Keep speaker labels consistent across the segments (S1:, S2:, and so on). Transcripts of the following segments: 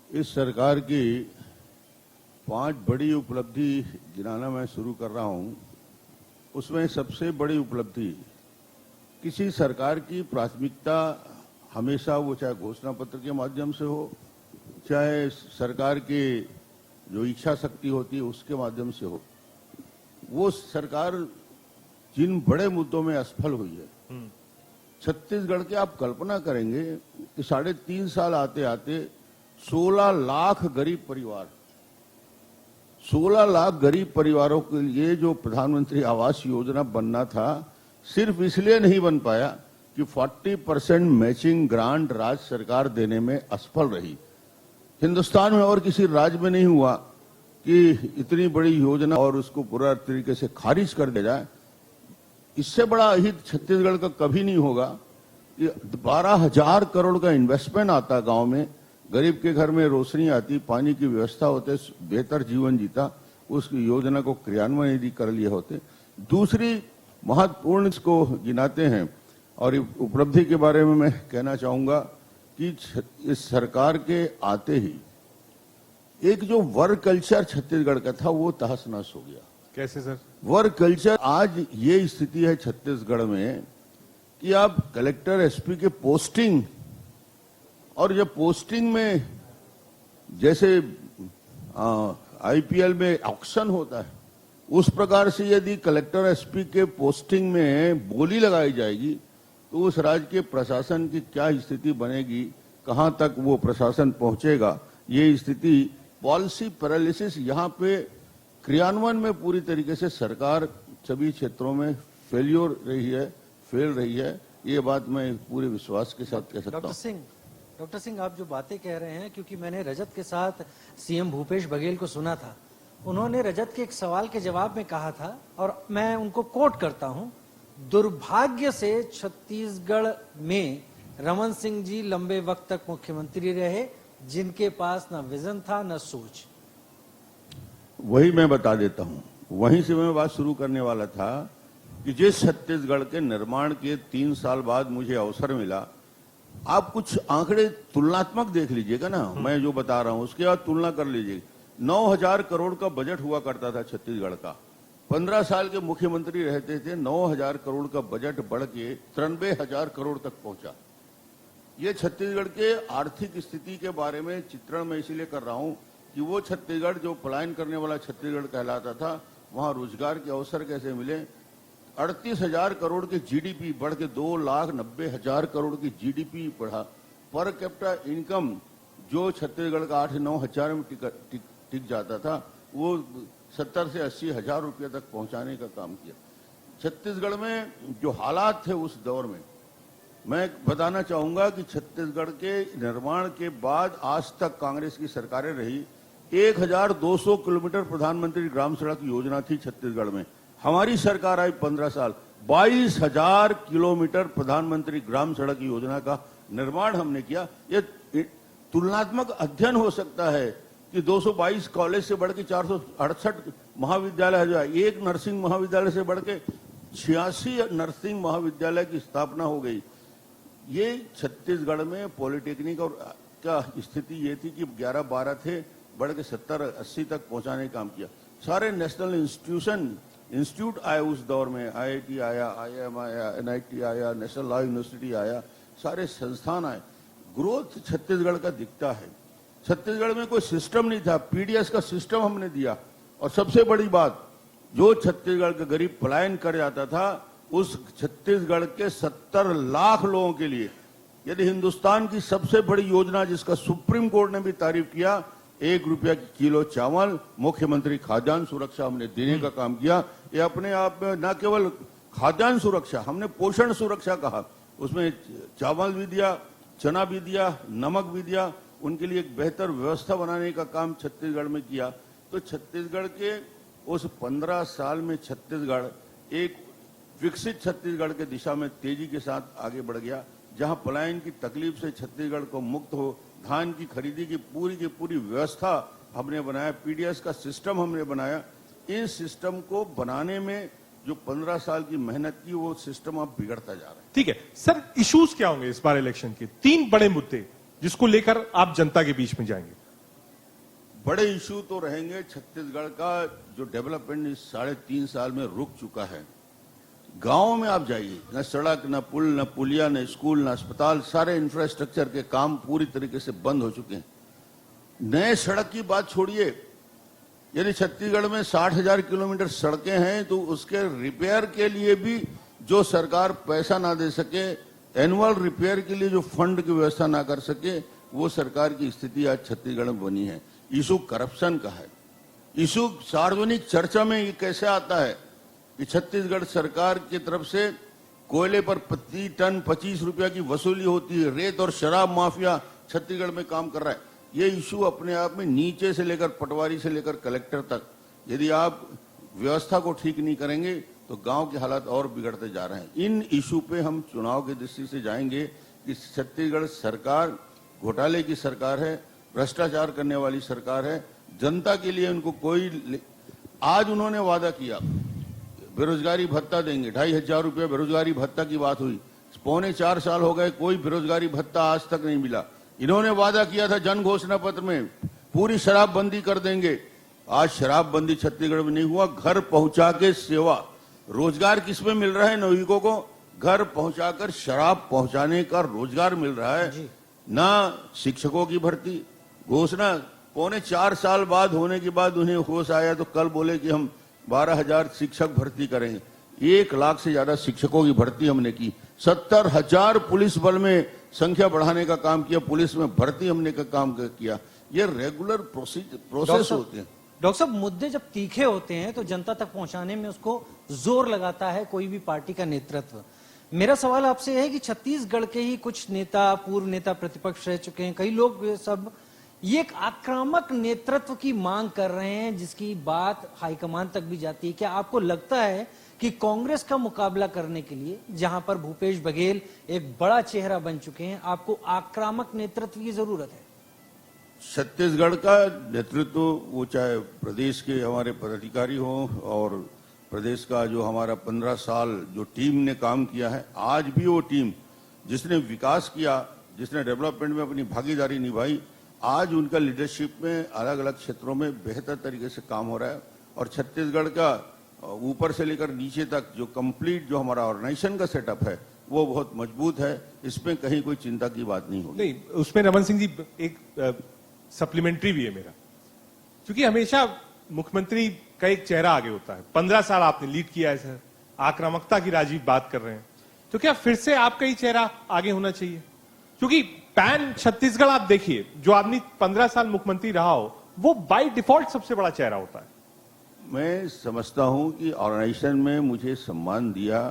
S1: इस सरकार की 5 बड़ी उपलब्धि गिनाना मैं शुरू कर रहा हूं। उसमें सबसे बड़ी उपलब्धि, किसी सरकार की प्राथमिकता हमेशा वो चाहे घोषणा पत्र के माध्यम से हो, चाहे सरकार की जो इच्छा शक्ति होती है उसके माध्यम से हो, वो सरकार जिन बड़े मुद्दों में असफल हुई है। छत्तीसगढ़ के आप कल्पना करेंगे कि 3.5 साल आते आते 16 लाख गरीब परिवार, 16 लाख गरीब परिवारों के लिए जो प्रधानमंत्री आवास योजना बनना था, सिर्फ इसलिए नहीं बन पाया कि 40% मैचिंग ग्रांट राज्य सरकार देने में असफल रही। हिंदुस्तान में और किसी राज्य में नहीं हुआ कि इतनी बड़ी योजना और उसको पूरा तरीके से खारिज कर दिया जाए। इससे बड़ा हित छत्तीसगढ़ का कभी नहीं होगा कि 12,000 करोड़ का इन्वेस्टमेंट आता गांव में, गरीब के घर में रोशनी आती, पानी की व्यवस्था होते, बेहतर जीवन जीता, उस योजना को क्रियान्वयन यदि कर लिए होते। दूसरी महत्वपूर्ण इसको गिनाते हैं और उपलब्धि के बारे में मैं कहना चाहूंगा कि इस सरकार के आते ही एक जो वर्क कल्चर छत्तीसगढ़ का था वो तहस नहस हो गया।
S2: कैसे सर?
S1: वर्क कल्चर, आज ये स्थिति है छत्तीसगढ़ में कि आप कलेक्टर एसपी के पोस्टिंग, और जब पोस्टिंग में जैसे आईपीएल में ऑक्शन होता है, उस प्रकार से यदि कलेक्टर एसपी के पोस्टिंग में बोली लगाई जाएगी तो उस राज्य के प्रशासन की क्या स्थिति बनेगी, कहां तक वो प्रशासन पहुंचेगा। ये स्थिति पॉलिसी पैरालिसिस, यहाँ पे क्रियान्वयन में पूरी तरीके से सरकार सभी क्षेत्रों में फेल रही है। ये बात मैं पूरे विश्वास के साथ कह सकता हूँ।
S3: डॉक्टर सिंह, आप जो बातें कह रहे हैं, क्योंकि मैंने रजत के साथ सीएम भूपेश बघेल को सुना था, उन्होंने रजत के एक सवाल के जवाब में कहा था, और मैं उनको कोट करता हूं, दुर्भाग्य से छत्तीसगढ़ में रमन सिंह जी लंबे वक्त तक मुख्यमंत्री रहे, जिनके पास न विजन था न सोच।
S1: वही मैं बता देता हूं, वहीं से मैं बात शुरू करने वाला था कि जिस छत्तीसगढ़ के निर्माण के 3 साल बाद मुझे अवसर मिला, आप कुछ आंकड़े तुलनात्मक देख लीजिएगा ना, मैं जो बता रहा हूं उसके बाद तुलना कर लीजिए। 9,000 करोड़ का बजट हुआ करता था छत्तीसगढ़ का, 15 साल के मुख्यमंत्री रहते थे, 9,000 करोड़ का बजट बढ़ के 93,000 करोड़ तक पहुंचा। ये छत्तीसगढ़ के आर्थिक स्थिति के बारे में चित्रण मैं इसलिए कर रहा हूं कि वो छत्तीसगढ़ जो पलायन करने वाला छत्तीसगढ़ कहलाता था, वहां रोजगार के अवसर कैसे मिले। 38,000 करोड़ के जीडीपी बढ़ के 2,90,000 करोड़ की जीडीपी बढ़ा। पर कैपिटा इनकम जो छत्तीसगढ़ का 8-9 हजार में टिक जाता था, वो 70 से 80 हजार रुपये तक पहुंचाने का काम किया। छत्तीसगढ़ में जो हालात थे उस दौर में, मैं बताना चाहूंगा कि छत्तीसगढ़ के निर्माण के बाद आज तक कांग्रेस की सरकारें रही, 1,200 किलोमीटर प्रधानमंत्री ग्राम सड़क योजना थी छत्तीसगढ़ में। हमारी सरकार आई 15 साल, 22,000 किलोमीटर प्रधानमंत्री ग्राम सड़क योजना का निर्माण हमने किया। ये तुलनात्मक अध्ययन हो सकता है कि 222 कॉलेज से बढ़ के 468 महाविद्यालय जो है, एक नर्सिंग महाविद्यालय से बढ़ के 86 नर्सिंग महाविद्यालय की स्थापना हो गई। ये छत्तीसगढ़ में पॉलिटेक्निक और का स्थिति ये थी कि 11-12 थे, बढ़ के 70-80 तक पहुंचाने का काम किया। सारे नेशनल इंस्टीट्यूट आए उस दौर में, आईआईटी आया, आईआईएम आया, एनआईटी आया, नेशनल लॉ यूनिवर्सिटी आया, सारे संस्थान आए। ग्रोथ छत्तीसगढ़ का दिखता है। छत्तीसगढ़ में कोई सिस्टम नहीं था, पीडीएस का सिस्टम हमने दिया। और सबसे बड़ी बात, जो छत्तीसगढ़ का गरीब पलायन कर जाता था, उस छत्तीसगढ़ के 70 लाख लोगों के लिए यदि हिंदुस्तान की सबसे बड़ी योजना, जिसका सुप्रीम कोर्ट ने भी तारीफ किया, 1 रुपया किलो चावल, मुख्यमंत्री खाद्यान्न सुरक्षा हमने देने का काम किया। ये अपने आप में न केवल खाद्यान्न सुरक्षा, हमने पोषण सुरक्षा कहा, उसमें चावल भी दिया, चना भी दिया, नमक भी दिया, उनके लिए एक बेहतर व्यवस्था बनाने का काम छत्तीसगढ़ में किया। तो छत्तीसगढ़ के उस 15 साल में छत्तीसगढ़ एक विकसित छत्तीसगढ़ के दिशा में तेजी के साथ आगे बढ़ गया, जहां पलायन की तकलीफ से छत्तीसगढ़ को मुक्त हो, धान की खरीदी की पूरी व्यवस्था हमने बनाया, पीडीएस का सिस्टम हमने बनाया। इन सिस्टम को बनाने में जो 15 साल की मेहनत की, वो सिस्टम अब बिगड़ता जा रहा है।
S2: ठीक है सर, इश्यूज क्या होंगे इस बार इलेक्शन के? 3 बड़े मुद्दे जिसको लेकर आप जनता के बीच में जाएंगे।
S1: बड़े इशू तो रहेंगे। छत्तीसगढ़ का जो डेवलपमेंट इस 3.5 साल में रुक चुका है। गांव में आप जाइए, न सड़क, न पुल, न पुलिया, न स्कूल, न अस्पताल, सारे इंफ्रास्ट्रक्चर के काम पूरी तरीके से बंद हो चुके हैं। नए सड़क की बात छोड़िए, यदि छत्तीसगढ़ में 60,000 किलोमीटर सड़कें हैं तो उसके रिपेयर के लिए भी जो सरकार पैसा ना दे सके, एनुअल रिपेयर के लिए जो फंड की व्यवस्था ना कर सके, वो सरकार की स्थिति आज छत्तीसगढ़ में बनी है। इशू करप्शन का है। इशू सार्वजनिक चर्चा में ये कैसे आता है कि छत्तीसगढ़ सरकार की तरफ से कोयले पर प्रति टन 25 रुपया की वसूली होती है। रेत और शराब माफिया छत्तीसगढ़ में काम कर रहा है। ये इशू अपने आप में नीचे से लेकर पटवारी से लेकर कलेक्टर तक, यदि आप व्यवस्था को ठीक नहीं करेंगे तो गांव के हालात और बिगड़ते जा रहे हैं। इन इशू पे हम चुनाव की दृष्टि से जाएंगे कि छत्तीसगढ़ सरकार घोटाले की सरकार है, भ्रष्टाचार करने वाली सरकार है। जनता के लिए उनको कोई, आज उन्होंने वादा किया बेरोजगारी भत्ता देंगे, 2,500 रुपये बेरोजगारी भत्ता की बात हुई। 4.25 साल हो गए, कोई बेरोजगारी भत्ता आज तक नहीं मिला। इन्होंने वादा किया था जन घोषणा पत्र में पूरी शराबबंदी कर देंगे। आज शराबबंदी छत्तीसगढ़ में नहीं हुआ। घर पहुंचा के सेवा, रोजगार किसमें मिल रहा है? नागरिकों को घर पहुंचाकर शराब पहुंचाने का रोजगार मिल रहा है। ना शिक्षकों की भर्ती घोषणा 4.25 साल बाद होने के बाद उन्हें होश आया तो कल बोले कि हम 12,000 शिक्षक भर्ती करेंगे। 1 लाख से ज्यादा शिक्षकों की भर्ती हमने की। 70,000 पुलिस बल में संख्या बढ़ाने का काम किया, पुलिस में भर्ती हमने का काम किया। ये रेगुलर प्रोसेस होते हैं।
S3: डॉक्टर साहब, मुद्दे जब तीखे होते हैं तो जनता तक पहुंचाने में उसको जोर लगाता है कोई भी पार्टी का नेतृत्व। मेरा सवाल आपसे है कि छत्तीसगढ़ के ही कुछ नेता, पूर्व नेता प्रतिपक्ष रह चुके हैं, कई लोग सब ये एक आक्रामक नेतृत्व की मांग कर रहे हैं जिसकी बात हाईकमान तक भी जाती है। क्या आपको लगता है कि कांग्रेस का मुकाबला करने के लिए, जहां पर भूपेश बघेल एक बड़ा चेहरा बन चुके हैं, आपको आक्रामक नेतृत्व की जरूरत है?
S1: छत्तीसगढ़ का नेतृत्व, वो चाहे प्रदेश के हमारे पदाधिकारी हो और प्रदेश का जो हमारा 15 साल जो टीम ने काम किया है, आज भी वो टीम जिसने विकास किया, जिसने डेवलपमेंट में अपनी भागीदारी निभाई, आज उनका लीडरशिप में अलग अलग क्षेत्रों में बेहतर तरीके से काम हो रहा है। और छत्तीसगढ़ का ऊपर से लेकर नीचे तक जो कंप्लीट जो हमारा ऑर्गेनाइजेशन का सेटअप है वो बहुत मजबूत है। इसमें कहीं कोई चिंता की बात नहीं होगी।
S2: नहीं, उसमें रमन सिंह जी एक सप्लीमेंट्री भी है मेरा, क्योंकि हमेशा मुख्यमंत्री का एक चेहरा आगे होता है। 15 साल आपने लीड किया है सर, आक्रामकता की राजीव बात कर रहे हैं, तो क्या फिर से आपका ही चेहरा आगे होना चाहिए? क्योंकि पैन छत्तीसगढ़ आप देखिए, जो आदमी 15 साल मुख्यमंत्री रहा हो वो बाय डिफॉल्ट सबसे बड़ा चेहरा होता है।
S1: मैं समझता हूं कि ऑर्गेनाइजेशन में मुझे सम्मान दिया।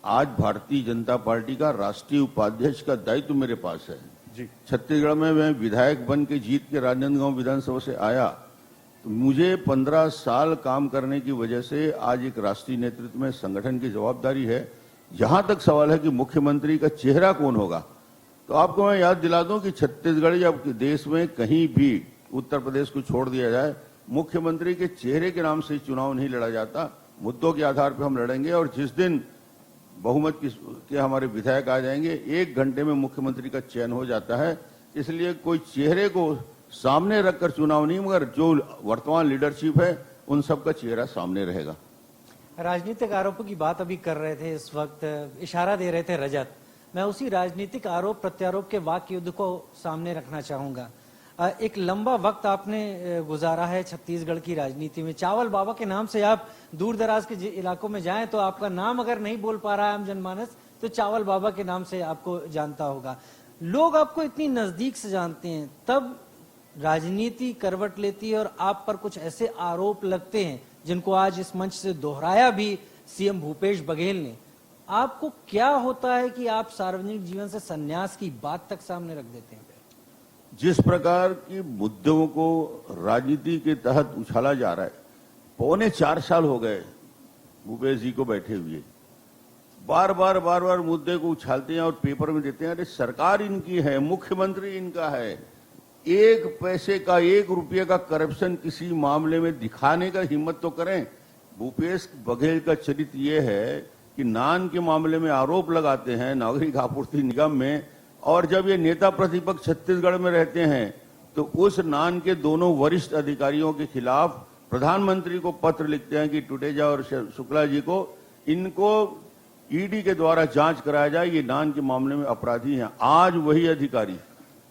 S1: आज भारतीय जनता पार्टी का राष्ट्रीय उपाध्यक्ष का दायित्व मेरे पास है
S2: जी।
S1: छत्तीसगढ़ में मैं विधायक बन के जीत के राजनांदगांव विधानसभा से आया, तो मुझे 15 साल काम करने की वजह से आज एक राष्ट्रीय नेतृत्व में संगठन की जवाबदारी है। जहां तक सवाल है कि मुख्यमंत्री का चेहरा कौन होगा, तो आपको मैं याद दिला दूं कि छत्तीसगढ़ या देश में कहीं भी, उत्तर प्रदेश को छोड़ दिया जाए, मुख्यमंत्री के चेहरे के नाम से चुनाव नहीं लड़ा जाता। मुद्दों के आधार पर हम लड़ेंगे और जिस दिन बहुमत के हमारे विधायक आ जाएंगे, 1 घंटे में मुख्यमंत्री का चयन हो जाता है। इसलिए कोई चेहरे को सामने रखकर चुनाव नहीं, मगर जो वर्तमान लीडरशिप है उन सबका चेहरा सामने रहेगा।
S3: राजनीतिक आरोपों की बात अभी कर रहे थे, इस वक्त इशारा दे रहे थे रजत। मैं उसी राजनीतिक आरोप प्रत्यारोप के वाक युद्ध को सामने रखना चाहूंगा। एक लंबा वक्त आपने गुजारा है छत्तीसगढ़ की राजनीति में। चावल बाबा के नाम से आप दूर दराज के इलाकों में जाएं तो आपका नाम अगर नहीं बोल पा रहा है आम जनमानस, तो चावल बाबा के नाम से आपको जानता होगा। लोग आपको इतनी नजदीक से जानते हैं, तब राजनीति करवट लेती है और आप पर कुछ ऐसे आरोप लगते हैं जिनको आज इस मंच से दोहराया भी सीएम भूपेश बघेल ने। आपको क्या होता है कि आप सार्वजनिक जीवन से संन्यास की बात तक सामने रख देते हैं?
S1: जिस प्रकार की मुद्दों को राजनीति के तहत उछाला जा रहा है, 4.25 साल हो गए भूपेश जी को बैठे हुए, बार बार मुद्दे को उछालते हैं और पेपर में देते हैं, अरे सरकार इनकी है, मुख्यमंत्री इनका है। 1 पैसे का, 1 रुपये का करप्शन किसी मामले में दिखाने का हिम्मत तो करें। भूपेश बघेल का चरित्र ये है कि नान के मामले में आरोप लगाते हैं नागरिक आपूर्ति निगम में, और जब ये नेता प्रतिपक्ष छत्तीसगढ़ में रहते हैं तो उस नान के दोनों वरिष्ठ अधिकारियों के खिलाफ प्रधानमंत्री को पत्र लिखते हैं कि टुटेजा और शुक्ला जी को, इनको ईडी के द्वारा जांच कराया जाए, ये नान के मामले में अपराधी हैं। आज वही अधिकारी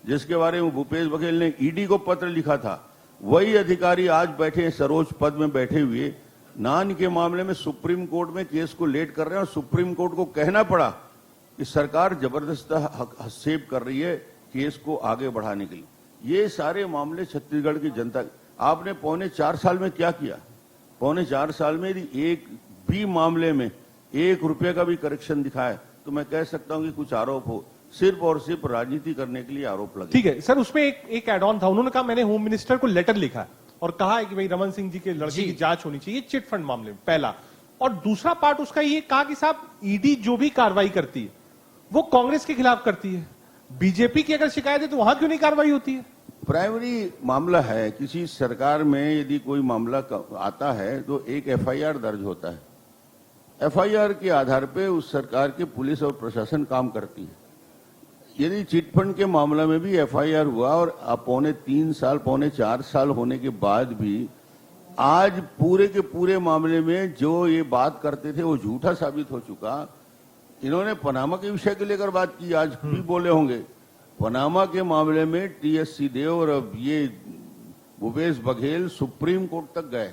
S1: जिसके बारे में भूपेश बघेल ने ईडी को पत्र लिखा था, वही अधिकारी आज बैठे हैं सर्वोच्च पद में बैठे हुए, नान के मामले में सुप्रीम कोर्ट में केस को लेट कर रहे हैं और सुप्रीम कोर्ट को कहना पड़ा कि सरकार जबरदस्त हस्तक्षेप कर रही है केस को आगे बढ़ाने के लिए। ये सारे मामले छत्तीसगढ़ की जनता, आपने पौने 4 साल में क्या किया? पौने 4 साल में यदि एक भी मामले में 1 रुपये का भी करेक्शन दिखाए तो मैं कह सकता हूं कि कुछ आरोप हो, सिर्फ और सिर्फ राजनीति करने के लिए आरोप लगे।
S2: ठीक है सर, उसमें एक एड ऑन था, उन्होंने कहा मैंने होम मिनिस्टर को लेटर लिखा है और कहा है कि भाई रमन सिंह जी के लड़के की जांच होनी चाहिए चिट फंड मामले में, पहला। और दूसरा पार्ट उसका ये कहा कि साहब ईडी जो भी कार्रवाई करती है वो कांग्रेस के खिलाफ करती है, बीजेपी की अगर शिकायत है तो वहां क्यों नहीं कार्रवाई होती है?
S1: प्राइमरी मामला है, किसी सरकार में यदि कोई मामला आता है तो एक एफआईआर दर्ज होता है, एफआईआर के आधार पे उस सरकार के पुलिस और प्रशासन काम करती है। यदि चिटफंड के मामला में भी एफआईआर हुआ और पौने 3 साल पौने 4 साल होने के बाद भी आज पूरे के पूरे मामले में जो ये बात करते थे वो झूठा साबित हो चुका। इन्होंने पनामा के विषय को लेकर बात की, आज भी बोले होंगे। पनामा के मामले में टीएस सिंहदेव और अब ये भूपेश बघेल सुप्रीम कोर्ट तक गए,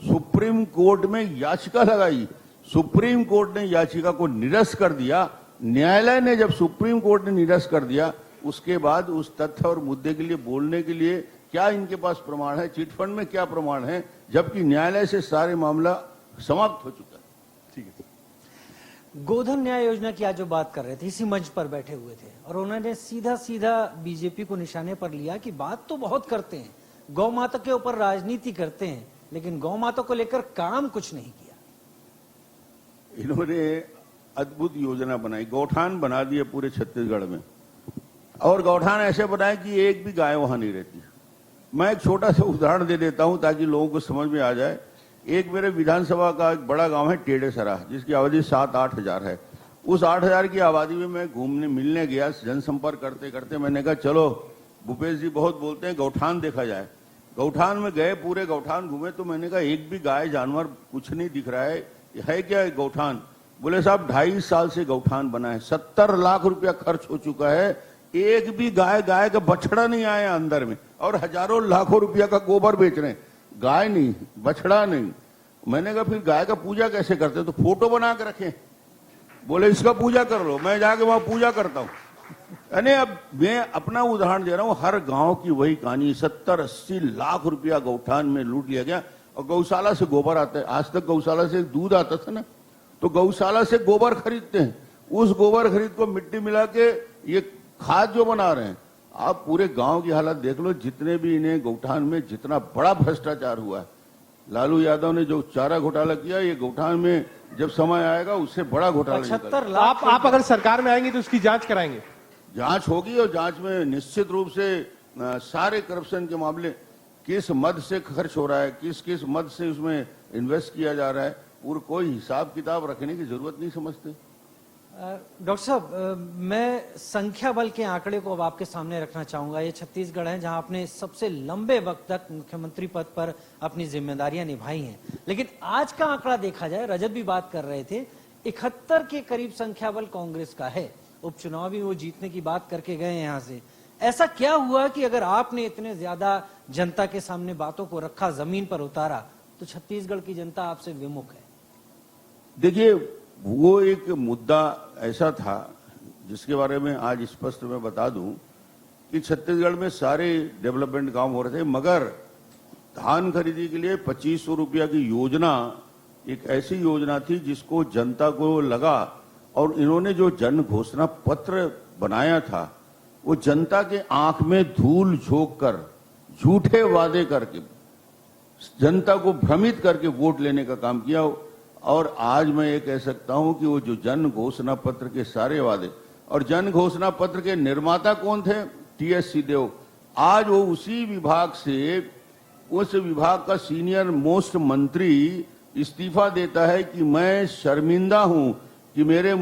S1: सुप्रीम कोर्ट में याचिका लगाई, सुप्रीम कोर्ट ने याचिका को निरस्त कर दिया। न्यायालय ने जब सुप्रीम कोर्ट ने निरस्त कर दिया, उसके बाद उस तथ्य और मुद्दे के लिए बोलने के लिए क्या इनके पास प्रमाण है? चिटफंड में क्या प्रमाण है, जबकि न्यायालय से सारे मामला समाप्त हो चुका है।
S2: ठीक है,
S3: गोधन न्याय योजना की आज जो बात कर रहे थे, इसी मंच पर बैठे हुए थे और उन्होंने सीधा सीधा बीजेपी को निशाने पर लिया कि बात तो बहुत करते हैं, गौ माता के ऊपर राजनीति करते हैं, लेकिन गौ माता को लेकर काम कुछ नहीं किया।
S1: इन्होंने अद्भुत योजना बनाई, गौठान बना दिए पूरे छत्तीसगढ़ में, और गौठान ऐसे बनाए कि एक भी गाय वहां नहीं रहती। मैं एक छोटा सा उदाहरण दे देता हूं ताकि लोगों को समझ में आ जाए। एक मेरे विधानसभा का एक बड़ा गांव है टेढ़ेसरा, जिसकी आबादी 7-8 हजार है। उस 8 हजार की आबादी में मैं घूमने मिलने गया, जनसंपर्क करते करते मैंने कहा चलो भूपेश जी बहुत बोलते हैं गौठान देखा जाए। गौठान में गए, पूरे गौठान घूमे, तो मैंने कहा एक भी गाय जानवर कुछ नहीं दिख रहा है क्या गौठान? बोले साहब 2.5 साल से गौठान बना है, 70 लाख रुपया खर्च हो चुका है, एक भी गाय का बछड़ा नहीं आया अंदर में, और हजारों लाखों रुपया का गोबर बेच रहे हैं, गाय नहीं, बछड़ा नहीं। मैंने कहा फिर गाय का पूजा कैसे करते? तो फोटो बना के रखें। बोले इसका पूजा कर लो, मैं जाके वहां पूजा करता हूं। यानी अब मैं अपना उदाहरण दे रहा हूं, हर गांव की वही कहानी। 70-80 लाख रुपया गौठान में लूट लिया गया। और गौशाला से गोबर आता है, आज तक गौशाला से दूध आता था ना, तो गौशाला से गोबर खरीदते हैं, उस गोबर खरीद को मिट्टी मिला के ये खाद जो बना रहे हैं। आप पूरे गांव की हालत देख लो, जितने भी इन्हें गौठान में जितना बड़ा भ्रष्टाचार हुआ है। लालू यादव ने जो चारा घोटाला किया, ये गौठान में जब समय आएगा उससे बड़ा घोटाला।
S3: 75 लाख।
S2: आप अगर सरकार में आएंगे तो उसकी जांच कराएंगे?
S1: जांच होगी, और जांच में निश्चित रूप से सारे करप्शन के मामले, किस मद से खर्च हो रहा है, किस किस मद से उसमें इन्वेस्ट किया जा रहा है, पूरा कोई हिसाब किताब रखने की जरूरत नहीं समझते।
S3: डॉक्टर साहब, मैं संख्या बल के आंकड़े को अब आपके सामने रखना चाहूंगा। ये छत्तीसगढ़ है जहां आपने सबसे लंबे वक्त तक मुख्यमंत्री पद पर अपनी जिम्मेदारियां निभाई हैं, लेकिन आज का आंकड़ा देखा जाए, रजत भी बात कर रहे थे, 71 के करीब संख्या बल कांग्रेस का है। उपचुनाव भी वो जीतने की बात करके गए यहाँ से। ऐसा क्या हुआ कि अगर आपने इतने ज्यादा जनता के सामने बातों को रखा, जमीन पर उतारा, तो छत्तीसगढ़ की जनता आपसे विमुख है?
S1: देखिए, वो एक मुद्दा ऐसा था जिसके बारे में आज स्पष्ट मैं बता दूं कि छत्तीसगढ़ में सारे डेवलपमेंट काम हो रहे थे, मगर धान खरीदी के लिए 2500 रुपया की योजना एक ऐसी योजना थी जिसको जनता को लगा, और इन्होंने जो जन घोषणा पत्र बनाया था वो जनता के आंख में धूल झोंक कर, झूठे वादे करके, जनता को भ्रमित करके वोट लेने का काम किया। और आज मैं ये कह सकता हूं कि वो जो जन घोषणा पत्र के सारे वादे, और जन घोषणा पत्र के निर्माता कौन थे? टीएस सिंहदेव। आज वो उसी विभाग से, उस विभाग का सीनियर मोस्ट मंत्री इस्तीफा देता है कि मैं शर्मिंदा हूं कि मेरे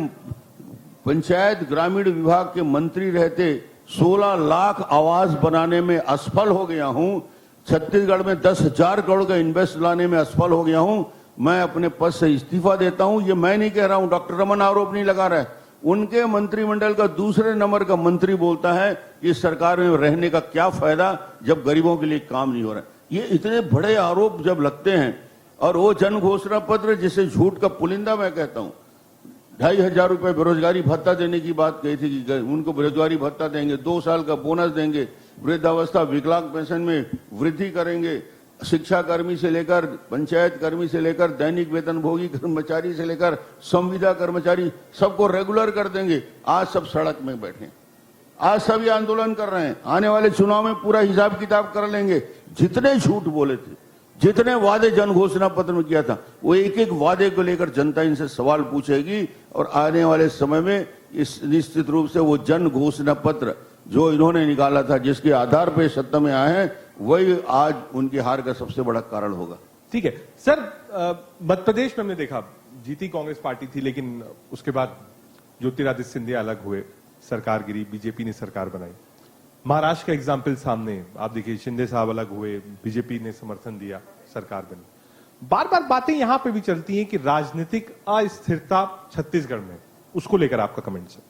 S1: पंचायत ग्रामीण विभाग के मंत्री रहते 16 लाख आवास बनाने में असफल हो गया हूं, छत्तीसगढ़ में 10,000 करोड़ का इन्वेस्ट लाने में असफल हो गया हूं, मैं अपने पद से इस्तीफा देता हूं। ये मैं नहीं कह रहा हूं, डॉक्टर रमन आरोप नहीं लगा रहा है, उनके मंत्रिमंडल का दूसरे नंबर का मंत्री बोलता है कि सरकार में रहने का क्या फायदा जब गरीबों के लिए काम नहीं हो रहा है। ये इतने बड़े आरोप जब लगते हैं, और वो जन घोषणा पत्र जिसे झूठ का पुलिंदा मैं कहता हूं, 2,500 रुपए बेरोजगारी भत्ता देने की बात कही थी कि उनको बेरोजगारी भत्ता देंगे, 2 साल का बोनस देंगे, वृद्धावस्था विकलांग पेंशन में वृद्धि करेंगे, शिक्षा कर्मी से लेकर पंचायत कर्मी से लेकर दैनिक वेतनभोगी कर्मचारी से लेकर संविदा कर्मचारी सबको रेगुलर कर देंगे। आज सब सड़क में बैठे, आज सब ये आंदोलन कर रहे हैं, आने वाले चुनाव में पूरा हिसाब किताब कर लेंगे। जितने झूठ बोले थे, जितने वादे जन घोषणा पत्र में किया था, वो एक एक वादे को लेकर जनता इनसे सवाल पूछेगी, और आने वाले समय में इस निश्चित रूप से वो जन घोषणा पत्र जो इन्होंने निकाला था, जिसके आधार पर सत्ता में आए हैं, वही आज उनकी हार का सबसे बड़ा कारण होगा।
S2: ठीक है सर, मध्य प्रदेश में हमने देखा जीती कांग्रेस पार्टी थी, लेकिन उसके बाद ज्योतिरादित्य सिंधिया अलग हुए, सरकार गिरी, बीजेपी ने सरकार बनाई। महाराष्ट्र का एग्जाम्पल सामने है, आप देखिए शिंदे साहब अलग हुए, बीजेपी ने समर्थन दिया, सरकार बनी। बार बार बातें यहां पे भी चलती हैं कि राजनीतिक अस्थिरता छत्तीसगढ़ में, उसको लेकर आपका कमेंट सर।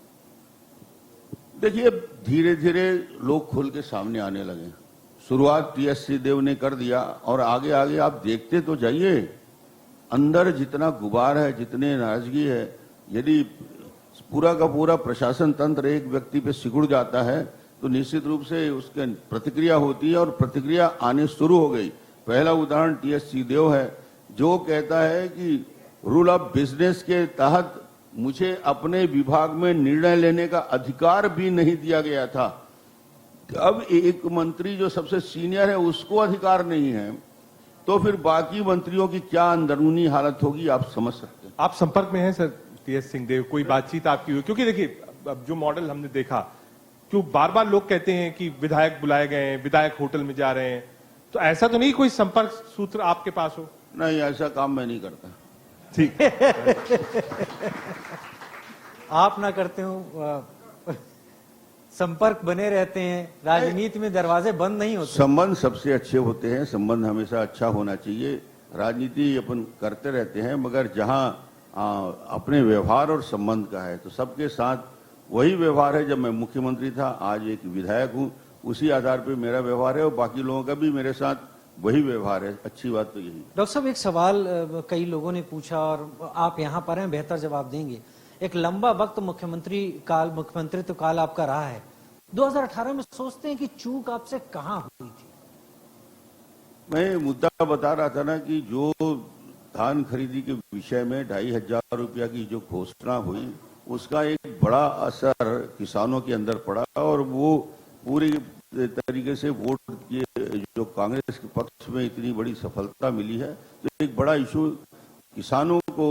S1: देखिए, धीरे धीरे लोग खुल के सामने आने लगे। शुरुआत टीएस सिंहदेव ने कर दिया, और आगे आगे आप देखते तो जाइए, अंदर जितना गुबार है, जितने नाराजगी है, यदि पूरा का पूरा प्रशासन तंत्र एक व्यक्ति पे सिकुड़ जाता है तो निश्चित रूप से उसके प्रतिक्रिया होती है, और प्रतिक्रिया आने शुरू हो गई। पहला उदाहरण टीएस सिंहदेव है, जो कहता है कि रूल ऑफ बिजनेस के तहत मुझे अपने विभाग में निर्णय लेने का अधिकार भी नहीं दिया गया था। अब एक मंत्री जो सबसे सीनियर है उसको अधिकार नहीं है, तो फिर बाकी मंत्रियों की क्या अंदरूनी हालत होगी, आप समझ सकते हैं।
S2: आप संपर्क में हैं सर टीएस सिंहदेव, कोई बातचीत आपकी हुई? क्योंकि देखिए अब जो मॉडल हमने देखा, क्यों बार बार लोग कहते हैं कि विधायक बुलाए गए हैं, विधायक होटल में जा रहे हैं, तो ऐसा तो नहीं कोई संपर्क सूत्र आपके पास हो?
S1: नहीं, ऐसा काम मैं नहीं करता।
S2: ठीक
S3: आप ना करते हो, संपर्क बने रहते हैं, राजनीति में दरवाजे बंद नहीं होते।
S1: संबंध सबसे अच्छे होते हैं, संबंध हमेशा अच्छा होना चाहिए। राजनीति अपन करते रहते हैं, मगर जहां अपने व्यवहार और संबंध का है, तो सबके साथ वही व्यवहार है। जब मैं मुख्यमंत्री था, आज एक विधायक हूं, उसी आधार पर मेरा व्यवहार है, और बाकी लोगों का भी मेरे साथ वही व्यवहार है। अच्छी बात तो यही।
S3: डॉक्टर साहब, एक सवाल कई लोगों ने पूछा, और आप यहाँ पर हैं, बेहतर जवाब देंगे। एक लंबा वक्त मुख्यमंत्रित्व काल आपका रहा है। 2018 में सोचते हैं कि चूक आपसे कहां हुई थी?
S1: मैं मुद्दा बता रहा था ना कि जो धान खरीदी के विषय में 2,500 रुपया की जो घोषणा हुई, उसका एक बड़ा असर किसानों के अंदर पड़ा, और वो पूरी तरीके से वोट के जो कांग्रेस के पक्ष में इतनी बड़ी सफलता मिली है, तो एक बड़ा इशू किसानों को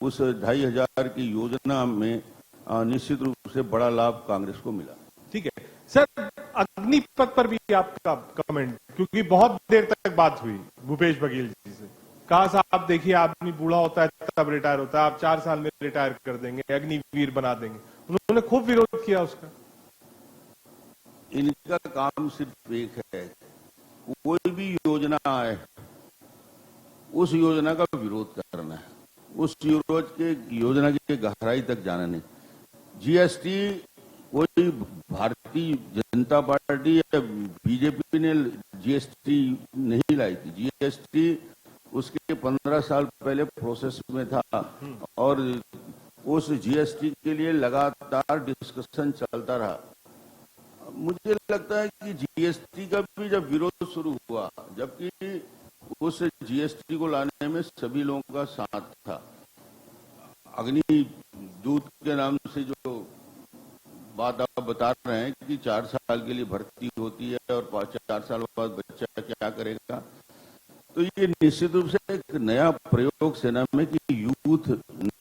S1: उस 2,500 की योजना में निश्चित रूप से बड़ा लाभ कांग्रेस को मिला।
S2: ठीक है सर, अग्निपथ पर भी आपका कमेंट, क्योंकि बहुत देर तक बात हुई भूपेश बघेल जी से, कहा साहब देखिए आदमी बूढ़ा होता है तब रिटायर होता है, आप 4 साल में रिटायर कर देंगे, अग्निवीर बना देंगे। उन्होंने खूब विरोध किया उसका।
S1: इनका काम सिर्फ एक है, कोई भी योजना आए उस योजना का विरोध करना है, उस योजना की गहराई तक जाना नहीं। जीएसटी कोई भारतीय जनता पार्टी या बीजेपी ने जीएसटी नहीं लाई थी। जीएसटी उसके 15 साल पहले प्रोसेस में था, और उस जीएसटी के लिए लगातार डिस्कशन चलता रहा। मुझे लगता है कि जीएसटी का भी जब विरोध शुरू हुआ, जबकि उस जीएसटी को लाने में सभी लोगों का साथ था। अग्नि दूत के नाम से जो बात आप बता रहे हैं कि 4 साल के लिए भर्ती होती है और 4 साल बाद बच्चा क्या करेगा, तो ये निश्चित रूप से एक नया प्रयोग सेना में कि यूथ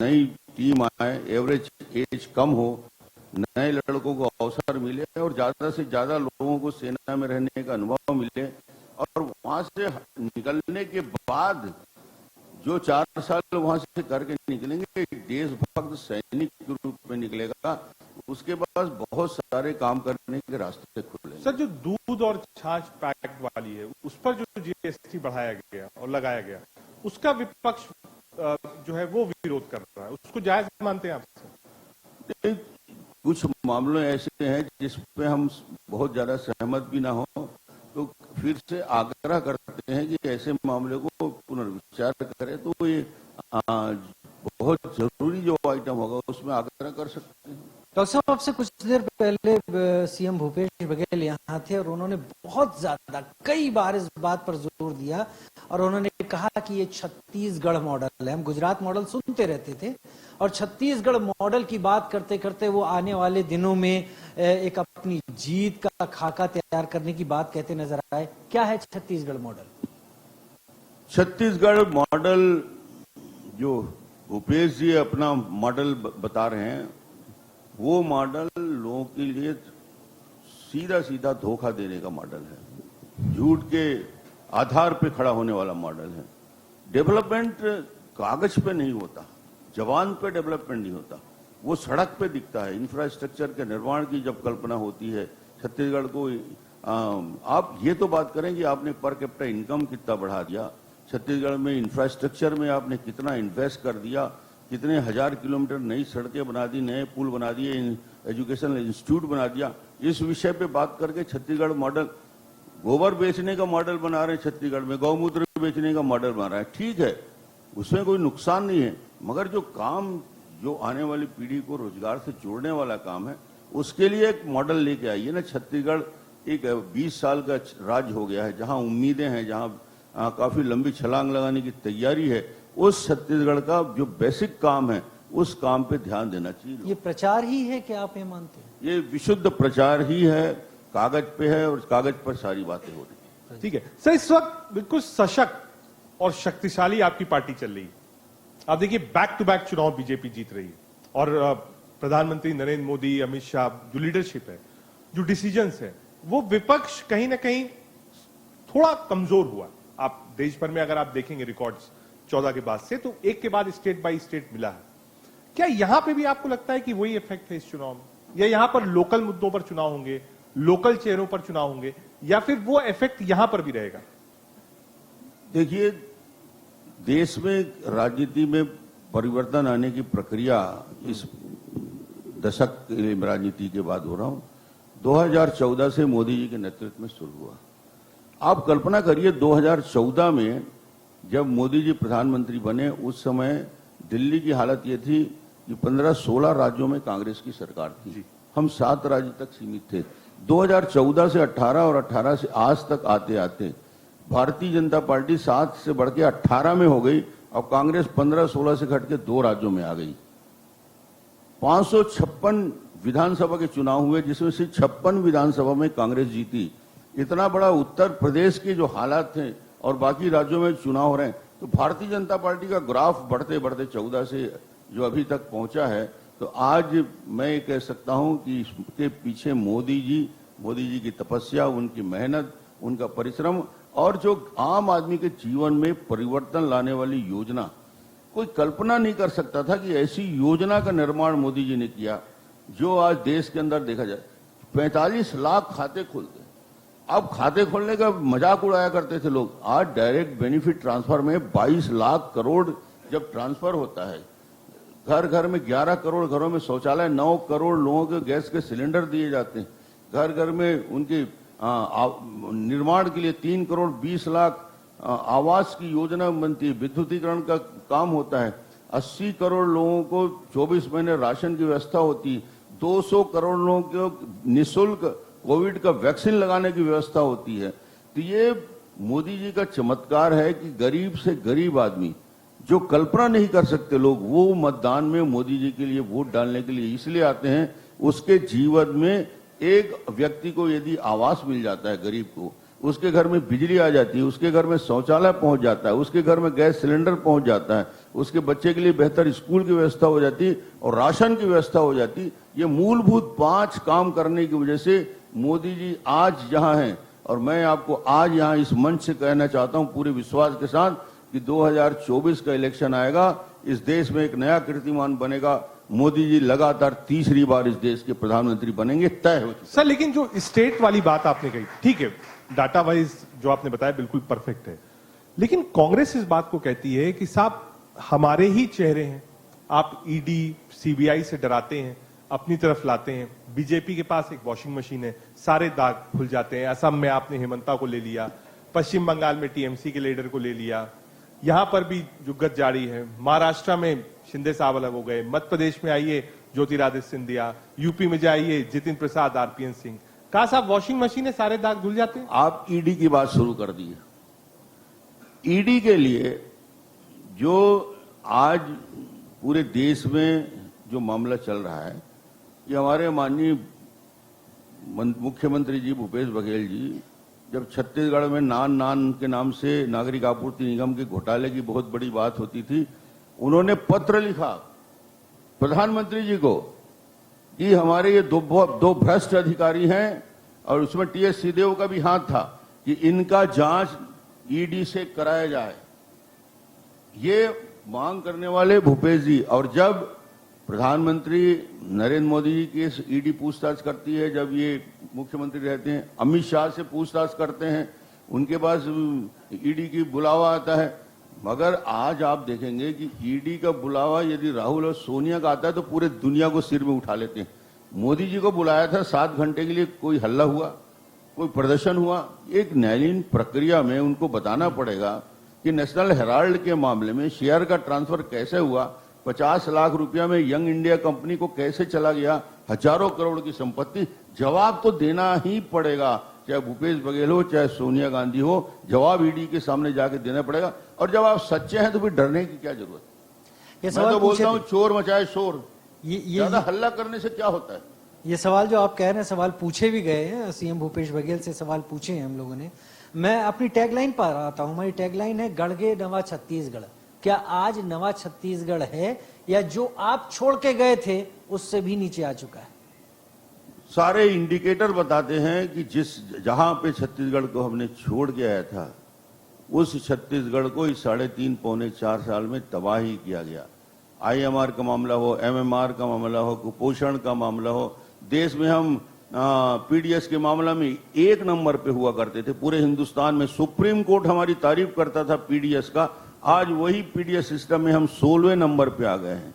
S1: नई टीम आए, एवरेज एज कम हो, नए लड़कों को अवसर मिले, और ज्यादा से ज्यादा लोगों को सेना में रहने का अनुभव मिले, और वहां से निकलने के बाद जो 4 साल वहां से करके निकलेंगे, देशभक्त सैनिक के रूप में निकलेगा। उसके पास बहुत सारे काम करने के रास्ते खुले।
S2: सर, जो दूध और छाछ पैक्ट वाली है उस पर जो जीएसटी बढ़ाया गया और लगाया गया, उसका विपक्ष जो है वो विरोध कर रहा है, उसको जायज मानते हैं आप?
S1: कुछ मामले ऐसे हैं जिसपे हम बहुत ज्यादा सहमत भी ना हो, तो फिर से आग्रह करते हैं कि ऐसे मामले को पुनर्विचार करें। तो ये बहुत जरूरी जो आइटम होगा उसमें आग्रह कर सकते हैं।
S3: डॉक्टर साहब, आपसे कुछ देर पहले सीएम भूपेश बघेल यहाँ थे और उन्होंने बहुत ज्यादा कई बार इस बात पर जोर दिया और उन्होंने कहा कि ये छत्तीसगढ़ मॉडल है। हम गुजरात मॉडल सुनते रहते थे और छत्तीसगढ़ मॉडल की बात करते करते वो आने वाले दिनों में एक अपनी जीत का खाका तैयार करने की बात कहते नजर आए। क्या है छत्तीसगढ़ मॉडल?
S1: छत्तीसगढ़ मॉडल जो भूपेश जी अपना मॉडल बता रहे हैं, वो मॉडल लोगों के लिए सीधा सीधा धोखा देने का मॉडल है, झूठ के आधार पे खड़ा होने वाला मॉडल है। डेवलपमेंट कागज पे नहीं होता, जबान पे डेवलपमेंट नहीं होता, वो सड़क पे दिखता है। इंफ्रास्ट्रक्चर के निर्माण की जब कल्पना होती है छत्तीसगढ़ को, आप ये तो बात करें कि आपने पर कैपिटा इनकम कितना बढ़ा दिया, छत्तीसगढ़ में इंफ्रास्ट्रक्चर में आपने कितना इन्वेस्ट कर दिया, कितने हजार किलोमीटर नई सड़कें बना दी, नए पुल बना दिए, एजुकेशनल इंस्टीट्यूट बना दिया। इस विषय पे बात करके छत्तीसगढ़ मॉडल, गोबर बेचने का मॉडल बना रहे हैं छत्तीसगढ़ में, गौमूत्र बेचने का मॉडल बना रहा है, ठीक है, उसमें कोई नुकसान नहीं है, मगर जो काम जो आने वाली पीढ़ी को रोजगार से जोड़ने वाला काम है, उसके लिए एक मॉडल लेके आइए ना। छत्तीसगढ़ एक 20 साल का राज्य हो गया है, जहां उम्मीदें हैं, जहां काफी लंबी छलांग लगाने की तैयारी है, उस छत्तीसगढ़ का जो बेसिक काम है उस काम पे ध्यान देना चाहिए।
S3: ये प्रचार ही है कि आप ये मानते हैं?
S1: ये विशुद्ध प्रचार ही है, कागज पे है और कागज पर सारी बातें हो रही हैं।
S2: ठीक है सर, इस वक्त बिल्कुल सशक्त और शक्तिशाली आपकी पार्टी चल रही है। आप देखिए, बैक टू बैक चुनाव बीजेपी जीत रही है और प्रधानमंत्री नरेंद्र मोदी, अमित शाह, जो लीडरशिप है, जो डिसीजंस है, वो विपक्ष कहीं ना कहीं थोड़ा कमजोर हुआ। आप देश भर में अगर आप देखेंगे रिकॉर्ड्स 14 के बाद से, तो एक के बाद स्टेट बाय स्टेट मिला है। क्या यहां पे भी आपको लगता है कि वही इफेक्ट है इस चुनाव में, या यहां पर लोकल मुद्दों पर चुनाव होंगे, लोकल चेहरों पर चुनाव होंगे, या फिर वो इफेक्ट यहां पर भी रहेगा?
S1: देखिए, देश में राजनीति में परिवर्तन आने की प्रक्रिया इस दशक के राजनीति के बाद हो रहा हूं, 2014 से मोदी जी के नेतृत्व में शुरू हुआ। आप कल्पना करिए, 2014 में जब मोदी जी प्रधानमंत्री बने, उस समय दिल्ली की हालत ये थी कि 15-16 राज्यों में कांग्रेस की सरकार थी, हम 7 राज्य तक सीमित थे। 2014 से 18 और 18 से आज तक आते आते भारतीय जनता पार्टी 7 से बढ़ के 18 में हो गई और कांग्रेस 15-16 से घट के 2 राज्यों में आ गई। 556 विधानसभा के चुनाव हुए, जिसमें से 56 विधानसभा में कांग्रेस जीती। इतना बड़ा उत्तर प्रदेश के जो हालात थे और बाकी राज्यों में चुनाव हो रहे हैं, तो भारतीय जनता पार्टी का ग्राफ बढ़ते बढ़ते 14 से जो अभी तक पहुंचा है, तो आज मैं ये कह सकता हूं कि इसके पीछे मोदी जी की तपस्या, उनकी मेहनत, उनका परिश्रम और जो आम आदमी के जीवन में परिवर्तन लाने वाली योजना, कोई कल्पना नहीं कर सकता था कि ऐसी योजना का निर्माण मोदी जी ने किया, जो आज देश के अंदर देखा जाए 45 लाख खाते खुलते हैं। अब खाते खोलने का मजाक उड़ाया करते थे लोग, आज डायरेक्ट बेनिफिट ट्रांसफर में 22 लाख करोड़ जब ट्रांसफर होता है, घर घर में 11 करोड़ घरों में शौचालय, 9 करोड़ लोगों के गैस के सिलेंडर दिए जाते हैं, घर घर में उनके निर्माण के लिए 3 करोड़ 20 लाख आवास की योजना बनती है, विद्युतीकरण का काम होता है, 80 करोड़ लोगों को 24 महीने राशन की व्यवस्था होती है, 200 करोड़ लोगों को निःशुल्क कोविड का वैक्सीन लगाने की व्यवस्था होती है। तो ये मोदी जी का चमत्कार है कि गरीब से गरीब आदमी, जो कल्पना नहीं कर सकते लोग, वो मतदान में मोदी जी के लिए वोट डालने के लिए इसलिए आते हैं। उसके जीवन में एक व्यक्ति को यदि आवास मिल जाता है, गरीब को, उसके घर में बिजली आ जाती है, उसके घर में शौचालय पहुंच जाता है, उसके घर में गैस सिलेंडर पहुंच जाता है, उसके बच्चे के लिए बेहतर स्कूल की व्यवस्था हो जाती और राशन की व्यवस्था हो जाती। ये मूलभूत 5 काम करने की वजह से मोदी जी आज जहां हैं, और मैं आपको आज यहां इस मंच से कहना चाहता हूं पूरे विश्वास के साथ कि 2024 का इलेक्शन आएगा, इस देश में एक नया कीर्तिमान बनेगा मोदी जी लगातार तीसरी बार इस देश के प्रधानमंत्री बनेंगे, तय हो चुका।
S2: सर लेकिन जो स्टेट वाली बात आपने कही, ठीक है, डाटा वाइज जो आपने बताया बिल्कुल परफेक्ट है, लेकिन कांग्रेस इस बात को कहती है कि साहब हमारे ही चेहरे हैं, आप ईडी सीबीआई से डराते हैं, अपनी तरफ लाते हैं। बीजेपी के पास एक वॉशिंग मशीन है, सारे दाग खुल जाते हैं। असम में आपने हेमंता को ले लिया, पश्चिम बंगाल में टीएमसी के लीडर को ले लिया, यहां पर भी जुग्गत जारी है। महाराष्ट्र में शिंदे साहब अलग हो गए, मध्य प्रदेश में आइए ज्योतिरादित्य सिंधिया, यूपी में जाइए जितिन प्रसाद, आरपीएन सिंह। कहा साहब वॉशिंग मशीन है, सारे दाग धुल जाते हैं।
S1: आप ईडी की बात शुरू कर दी है। ईडी के लिए जो आज पूरे देश में जो मामला चल रहा है, ये हमारे माननीय मुख्यमंत्री जी भूपेश बघेल जी जब छत्तीसगढ़ में नान के नाम से नागरिक आपूर्ति निगम के घोटाले की बहुत बड़ी बात होती थी, उन्होंने पत्र लिखा प्रधानमंत्री जी को कि हमारे ये दो भ्रष्ट अधिकारी हैं, और उसमें टीएस सिंहदेव का भी हाथ था कि इनका जांच ईडी से कराया जाए। ये मांग करने वाले भूपेश जी, और जब प्रधानमंत्री नरेंद्र मोदी जी की ईडी पूछताछ करती है, जब ये मुख्यमंत्री रहते हैं, अमित शाह से पूछताछ करते हैं, उनके पास ईडी की बुलावा आता है। मगर आज आप देखेंगे कि ईडी का बुलावा यदि राहुल और सोनिया का आता है तो पूरे दुनिया को सिर में उठा लेते हैं। मोदी जी को बुलाया था 7 घंटे के लिए, कोई हल्ला हुआ, कोई प्रदर्शन हुआ? एक न्यायालयीन प्रक्रिया में उनको बताना पड़ेगा कि नेशनल हेराल्ड के मामले में शेयर का ट्रांसफर कैसे हुआ, 50 लाख रुपया में यंग इंडिया कंपनी को कैसे चला गया, हजारों करोड़ की संपत्ति। जवाब तो देना ही पड़ेगा, चाहे भूपेश बघेल हो चाहे सोनिया गांधी हो, जवाब ईडी के सामने जाके देना पड़ेगा। और जब आप सच्चे हैं तो फिर डरने की क्या जरूरत है? मैं तो बोलता हूं चोर मचाए शोर, ज्यादा हल्ला करने से क्या होता है?
S3: ये सवाल जो आप कह रहे हैं, सवाल पूछे भी गए हैं, सीएम भूपेश बघेल से सवाल पूछे हैं हम लोगों ने। मैं अपनी टैगलाइन पर आता हूं, हमारी टैगलाइन है गढ़गे नवा छत्तीसगढ़। क्या आज नवा छत्तीसगढ़ है, या जो आप छोड़ के गए थे उससे भी नीचे आ चुका है?
S1: सारे इंडिकेटर बताते हैं कि जहां पे छत्तीसगढ़ को हमने छोड़ के आया था, उस छत्तीसगढ़ को इस 3.5 पौने 4 साल में तबाह ही किया गया। आईएमआर का मामला हो, एमएमआर का मामला हो, कुपोषण का मामला हो, देश में हम पीडीएस के मामला में 1 नंबर पे हुआ करते थे पूरे हिंदुस्तान में। सुप्रीम कोर्ट हमारी तारीफ करता था पीडीएस का, आज वही पीडीएस सिस्टम में हम 16वें नंबर पे आ गए हैं।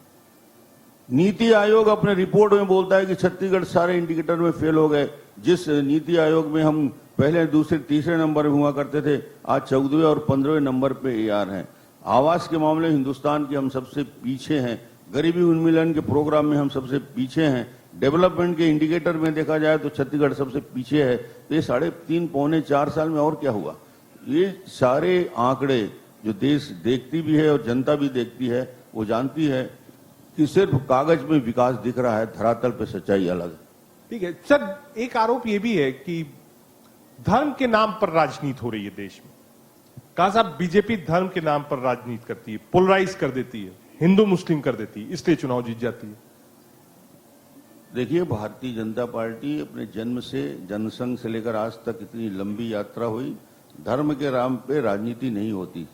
S1: नीति आयोग अपने रिपोर्ट में बोलता है कि छत्तीसगढ़ सारे इंडिकेटर में फेल हो गए। जिस नीति आयोग में हम पहले दूसरे तीसरे नंबर में हुआ करते थे, आज 14वें और 15वें नंबर पे एआर हैं। आवास के मामले हिंदुस्तान के हम सबसे पीछे हैं, गरीबी उन्मूलन के प्रोग्राम में हम सबसे पीछे हैं, डेवलपमेंट के इंडिकेटर में देखा जाए तो छत्तीसगढ़ सबसे पीछे है। तो ये 3.5 पौने 4 साल में और क्या हुआ? ये सारे आंकड़े जो देश देखती भी है और जनता भी देखती है, वो जानती है कि सिर्फ कागज में विकास दिख रहा है, धरातल पे सच्चाई अलग है।
S2: ठीक है सर, एक आरोप ये भी है कि धर्म के नाम पर राजनीति हो रही है देश में। कहा साहब बीजेपी धर्म के नाम पर राजनीति करती है, पोलराइज कर देती है, हिंदू मुस्लिम कर देती है, इसलिए चुनाव जीत जाती है।
S1: देखिए, भारतीय जनता पार्टी अपने जन्म से, जनसंघ से लेकर आज तक इतनी लंबी यात्रा हुई, धर्म के नाम पे राजनीति नहीं होती।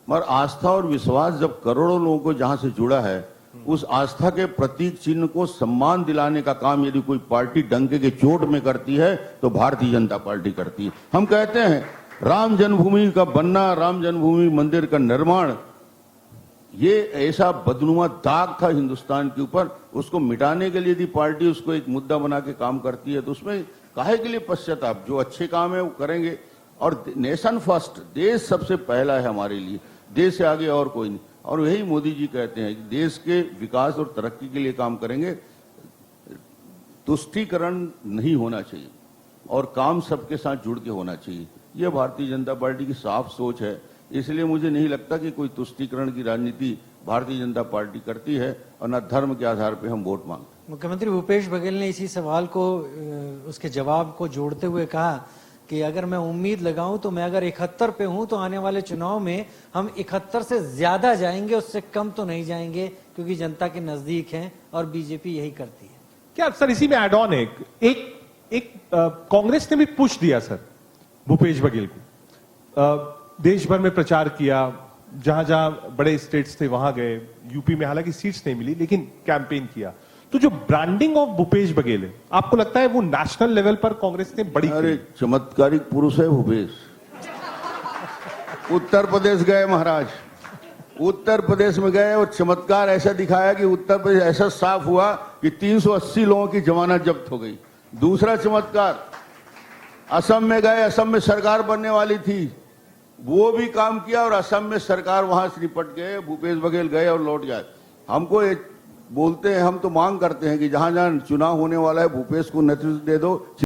S1: मगर आस्था और विश्वास जब करोड़ों लोगों को जहां से जुड़ा है, उस आस्था के प्रतीक चिन्ह को सम्मान दिलाने का काम यदि कोई पार्टी डंके के चोट में करती है तो भारतीय जनता पार्टी करती है। हम कहते हैं राम जन्मभूमि का बनना, राम जन्मभूमि मंदिर का निर्माण, ये ऐसा बदनुमा दाग था हिंदुस्तान के ऊपर, उसको मिटाने के लिए यदि पार्टी उसको एक मुद्दा बना के काम करती है तो उसमें काहे के लिए पश्चाताप? जो अच्छे काम है वो करेंगे। और नेशन फर्स्ट, देश सबसे पहला है हमारे लिए, देश से आगे और कोई नहीं। और यही मोदी जी कहते हैं कि देश के विकास और तरक्की के लिए काम करेंगे, तुष्टीकरण नहीं होना चाहिए और काम सबके साथ जुड़ के होना चाहिए। यह भारतीय जनता पार्टी की साफ सोच है। इसलिए मुझे नहीं लगता कि कोई तुष्टीकरण की राजनीति भारतीय जनता पार्टी करती है, और न धर्म के आधार पर हम वोट मांगते।
S3: मुख्यमंत्री भूपेश बघेल ने इसी सवाल को, उसके जवाब को जोड़ते हुए कहा कि अगर मैं उम्मीद लगाऊं तो मैं अगर 71 पे हूं तो आने वाले चुनाव में हम 71 से ज्यादा जाएंगे, उससे कम तो नहीं जाएंगे, क्योंकि जनता के नजदीक हैं और बीजेपी यही करती है।
S2: क्या सर इसी में एड ऑन है, एक कांग्रेस ने भी पुश दिया सर भूपेश बघेल को, देश भर में प्रचार किया, जहां जहां बड़े स्टेट्स थे वहां गए, यूपी में हालांकि सीट्स नहीं मिली लेकिन कैंपेन किया। तो जो ब्रांडिंग ऑफ भूपेश बघेल है, आपको लगता है वो नेशनल लेवल पर कांग्रेस ने बड़ी
S1: अरे चमत्कारिक पुरुष है भूपेश। उत्तर प्रदेश गए महाराज, उत्तर प्रदेश में गए और चमत्कार ऐसा दिखाया कि उत्तर प्रदेश ऐसा साफ हुआ कि 380 लोगों की जमानत जब्त हो गई। दूसरा चमत्कार, असम में गए, असम में सरकार बनने वाली थी, वो भी काम किया और असम में सरकार वहां से निपट गए। भूपेश बघेल गए और लौट गए। हमको बोलते हैं, हम तो मांग करते हैं कि जहां जहां चुनाव होने वाला है भूपेश को नेतृत्व दे दो।